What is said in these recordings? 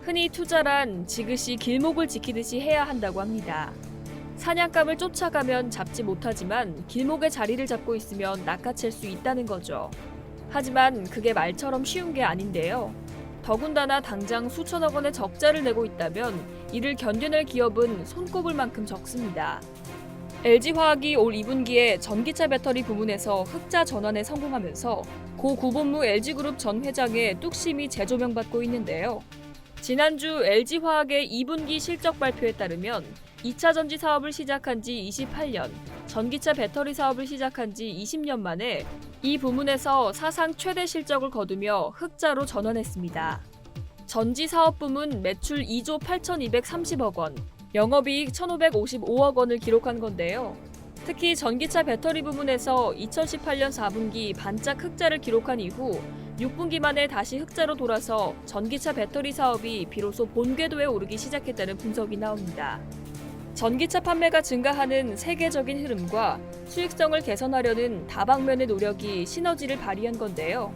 흔히 투자란 지그시 길목을 지키듯이 해야 한다고 합니다. 사냥감을 쫓아가면 잡지 못하지만 길목에 자리를 잡고 있으면 낚아챌 수 있다는 거죠. 하지만 그게 말처럼 쉬운 게 아닌데요. 더군다나 당장 수천억 원의 적자를 내고 있다면 이를 견뎌낼 기업은 손꼽을 만큼 적습니다. LG화학이 올 2분기에 전기차 배터리 부문에서 흑자 전환에 성공하면서 고 구본무 LG그룹 전 회장의 뚝심이 재조명받고 있는데요. 지난주 LG화학의 2분기 실적 발표에 따르면 2차 전지 사업을 시작한 지 28년, 전기차 배터리 사업을 시작한 지 20년 만에 이 부문에서 사상 최대 실적을 거두며 흑자로 전환했습니다. 전지 사업 부문 매출 2조 8,230억 원, 영업이익 1,555억 원을 기록한 건데요. 특히 전기차 배터리 부문에서 2018년 4분기 반짝 흑자를 기록한 이후 6분기 만에 다시 흑자로 돌아서 전기차 배터리 사업이 비로소 본궤도에 오르기 시작했다는 분석이 나옵니다. 전기차 판매가 증가하는 세계적인 흐름과 수익성을 개선하려는 다방면의 노력이 시너지를 발휘한 건데요.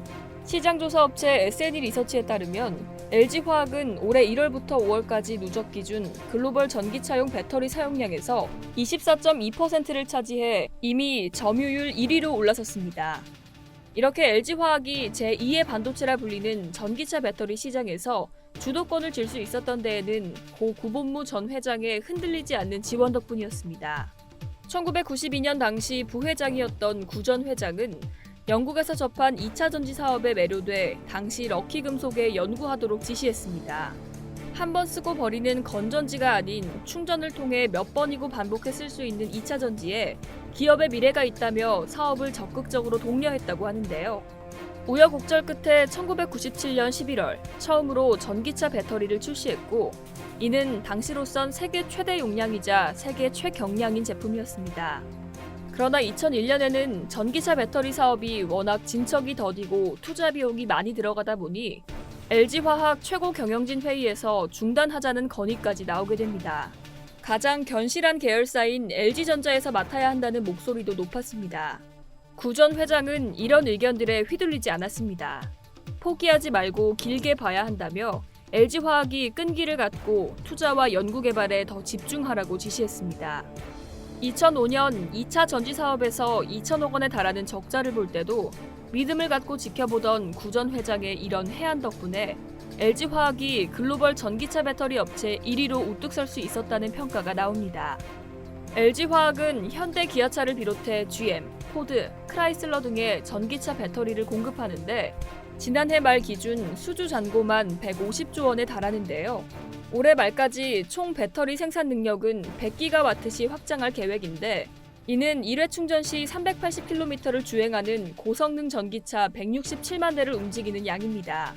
시장조사업체 S&E 리서치에 따르면 LG화학은 올해 1월부터 5월까지 누적 기준 글로벌 전기차용 배터리 사용량에서 24.2%를 차지해 이미 점유율 1위로 올라섰습니다. 이렇게 LG화학이 제2의 반도체라 불리는 전기차 배터리 시장에서 주도권을 쥘 수 있었던 데에는 고 구본무 전 회장의 흔들리지 않는 지원 덕분이었습니다. 1992년 당시 부회장이었던 구 전 회장은 영국에서 접한 2차 전지 사업에 매료돼 당시 럭키금속에 연구하도록 지시했습니다. 한 번 쓰고 버리는 건전지가 아닌 충전을 통해 몇 번이고 반복해 쓸 수 있는 2차 전지에 기업의 미래가 있다며 사업을 적극적으로 독려했다고 하는데요. 우여곡절 끝에 1997년 11월 처음으로 전기차 배터리를 출시했고 이는 당시로선 세계 최대 용량이자 세계 최경량인 제품이었습니다. 그러나 2001년에는 전기차 배터리 사업이 워낙 진척이 더디고 투자 비용이 많이 들어가다 보니 LG화학 최고 경영진 회의에서 중단하자는 건의까지 나오게 됩니다. 가장 견실한 계열사인 LG전자에서 맡아야 한다는 목소리도 높았습니다. 구 전 회장은 이런 의견들에 휘둘리지 않았습니다. 포기하지 말고 길게 봐야 한다며 LG화학이 끈기를 갖고 투자와 연구개발에 더 집중하라고 지시했습니다. 2005년 2차 전지 사업에서 2천억 원에 달하는 적자를 볼 때도 믿음을 갖고 지켜보던 구 전 회장의 이런 해안 덕분에 LG화학이 글로벌 전기차 배터리 업체 1위로 우뚝 설 수 있었다는 평가가 나옵니다. LG화학은 현대 기아차를 비롯해 GM, 포드, 크라이슬러 등의 전기차 배터리를 공급하는데 지난해 말 기준 수주 잔고만 150조 원에 달하는데요. 올해 말까지 총 배터리 생산 능력은 100기가와트시 확장할 계획인데 이는 1회 충전 시 380km를 주행하는 고성능 전기차 167만 대를 움직이는 양입니다.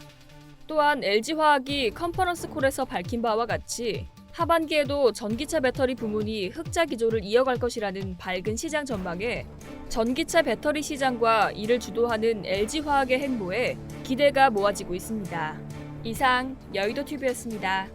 또한 LG화학이 컨퍼런스 콜에서 밝힌 바와 같이 하반기에도 전기차 배터리 부문이 흑자 기조를 이어갈 것이라는 밝은 시장 전망에 전기차 배터리 시장과 이를 주도하는 LG화학의 행보에 기대가 모아지고 있습니다. 이상 여의도TV였습니다.